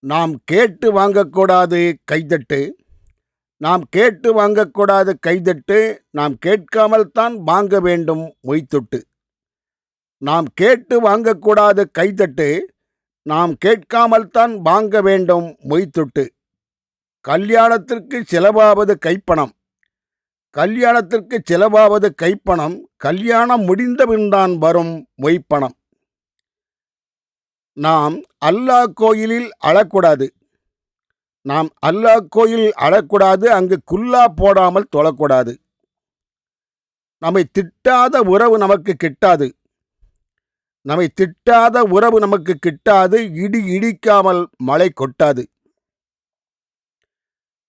நாம் கேட்டு வாங்கக்கூடாது கைதட்டு. நாம் கேட்டு வாங்கக்கூடாது கைதட்டு. நாம் கேட்காமல் தான் வாங்க வேண்டும் மொய்த்தொட்டு. நாம் கேட்டு வாங்கக்கூடாது கைதட்டு. நாம் கேட்காமல் தான் வாங்க வேண்டும் மொய்த்தொட்டு. கல்யாணத்திற்கு செலவாவது கைப்பணம். கல்யாணத்திற்கு செலவாவது கைப்பணம். கல்யாணம் முடிந்தபின்தான் வரும் மொய்ப்பணம். நாம் அல்லாஹ் கோயிலில் அழக்கூடாது. நாம் அல்லாஹ் கோயிலில் அழக்கூடாது. அங்கு குல்லா போடாமல் தொழக்கூடாது. நம்மை திட்டாத உறவு நமக்கு கிட்டாது. நம்மை திட்டாத உறவு நமக்கு கிட்டாது. இடி இடிக்காமல் மழை கொட்டாது.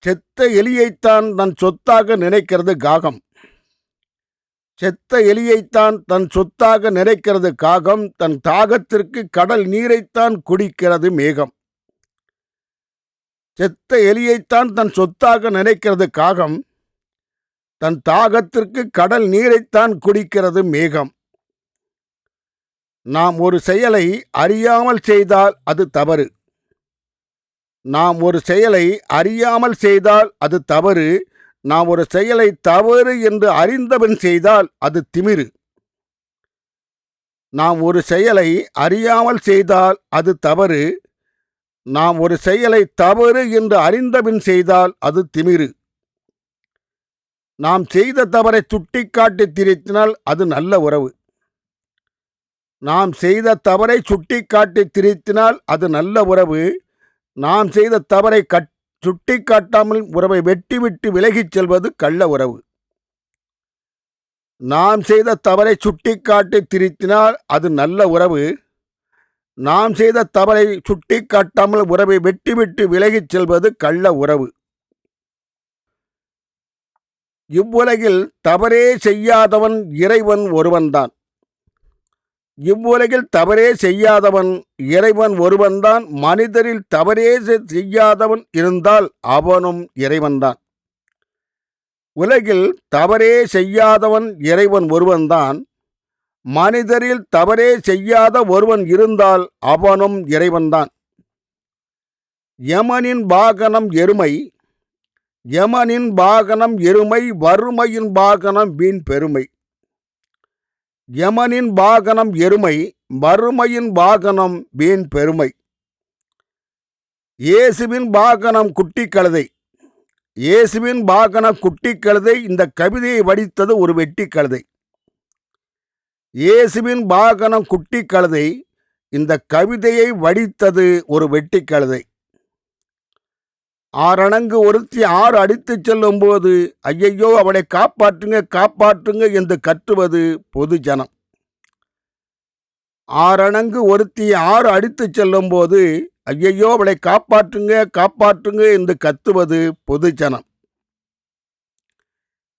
செத்த எலியைத்தான் தன் சொத்தாக நினைக்கிறது காகம். செத்த எலியைத்தான் தன் சொத்தாக நினைக்கிறது காகம். தன் தாகத்திற்கு கடல் நீரைத்தான் குடிக்கிறது மேகம். செத்த எலியைத்தான் தன் சொத்தாக நினைக்கிறது காகம். தன் தாகத்திற்கு கடல் நீரைத்தான் குடிக்கிறது மேகம். நாம் ஒரு செயலை அறியாமல் செய்தால் அது தவறு. நாம் ஒரு செயலை அறியாமல் செய்தால் அது தவறு. நாம் ஒரு செயலை தவறு என்று அறிந்தவன் செய்தால் அது திமிரு. நாம் ஒரு செயலை அறியாமல் செய்தால் அது தவறு. நாம் ஒரு செயலை தவறு என்று அறிந்தபின் செய்தால் அது திமிரு. நாம் செய்த தவறை சுட்டிக்காட்டி திரித்தினால் அது நல்ல உறவு. நாம் செய்த தவறை சுட்டிக்காட்டி திரித்தினால் அது நல்ல உறவு. நாம் செய்த தவறை சுட்டிக்காட்டாமல் உறவை வெட்டிவிட்டு விலகிச் செல்வது கள்ள உறவு. நாம் செய்த தவறை சுட்டிக்காட்டி திரித்தினால் அது நல்ல உறவு. நாம் செய்த தவறை சுட்டிக்காட்டாமல் உறவை வெட்டிவிட்டு விலகிச் செல்வது கள்ள உறவு. இவ்வுலகில் தவறே செய்யாதவன் இறைவன் ஒருவன்தான். இவ்வுலகில் தவறே செய்யாதவன் இறைவன் ஒருவன்தான். மனிதரில் தவறே செய்யாதவன் இருந்தால் அவனும் இறைவன்தான். உலகில் தவறே செய்யாதவன் இறைவன் ஒருவன்தான். மனிதரில் தவறே செய்யாத ஒருவன் இருந்தால் அவனும் இறைவன்தான். யமனின் வாகனம் எருமை. யமனின் வாகனம் எருமை. வறுமையின் வாகனம் வீண் பெருமை. யமனின் வாகனம் எருமை. வறுமையின் வாகனம் வீண் பெருமை. இயேசுவின் வாகனம் குட்டி கழுதை. இயேசுவின் வாகனம் குட்டி கழுதை. இந்த கவிதையை வடித்தது ஒரு வெட்டி கழுதை. இயேசுவின் வாகனம் குட்டி கழுதை. இந்த கவிதையை வடித்தது ஒரு வெட்டி கழுதை. ஆரணங்கு ஒருத்தி 6 அடித்துச் செல்லும் போது ஐயையோ அவளை காப்பாற்றுங்க காப்பாற்றுங்க என்று கற்றுவது பொது ஜனம். ஆரணங்கு ஒருத்தி 6 அடித்துச் செல்லும் போது ஐயையோ அவளை காப்பாற்றுங்க காப்பாற்றுங்க என்று கத்துவது பொது ஜனம்.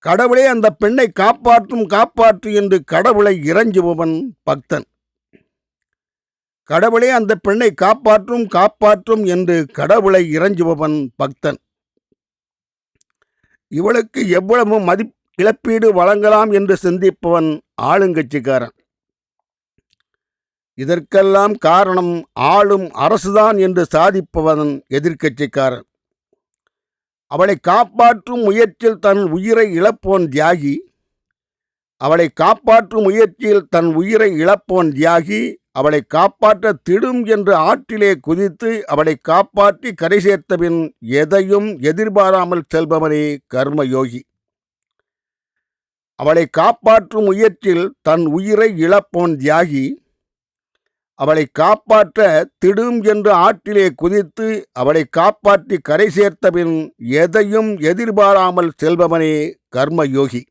கடவுளே அந்த பெண்ணை காப்பாற்றும் காப்பாற்று என்று கடவுளை இறைஞ்சுபவன் பக்தன். கடவுளே அந்த பெண்ணை காப்பாற்றும் காப்பாற்றும் என்று கடவுளை இறைஞ்சுபவன் பக்தன். இவளுக்கு எவ்வளவு இழப்பீடு வழங்கலாம் என்று சிந்திப்பவன் ஆளுங்கட்சிக்காரன். இதற்கெல்லாம் காரணம் ஆளும் அரசுதான் என்று சாதிப்பவன் எதிர்க்கட்சிக்காரன். அவளை காப்பாற்றும் முயற்சியில் தன் உயிரை இழப்போன் தியாகி. அவளை காப்பாற்றும் முயற்சியில் தன் உயிரை இழப்போன் தியாகி. அவளை காப்பாற்ற திடும் என்று ஆற்றிலே குதித்து அவளை காப்பாற்றி கரை சேர்த்தபின் எதையும் எதிர்பாராமல் செல்பவனே கர்மயோகி. அவளை காப்பாற்றும் முயற்சியில் தன் உயிரை இழப்போன் தியாகி. அவளை காப்பாற்ற திடும் என்று ஆற்றிலே குதித்து அவளை காப்பாற்றி கரை சேர்த்தபின் எதையும் எதிர்பாராமல் செல்பவனே கர்மயோகி.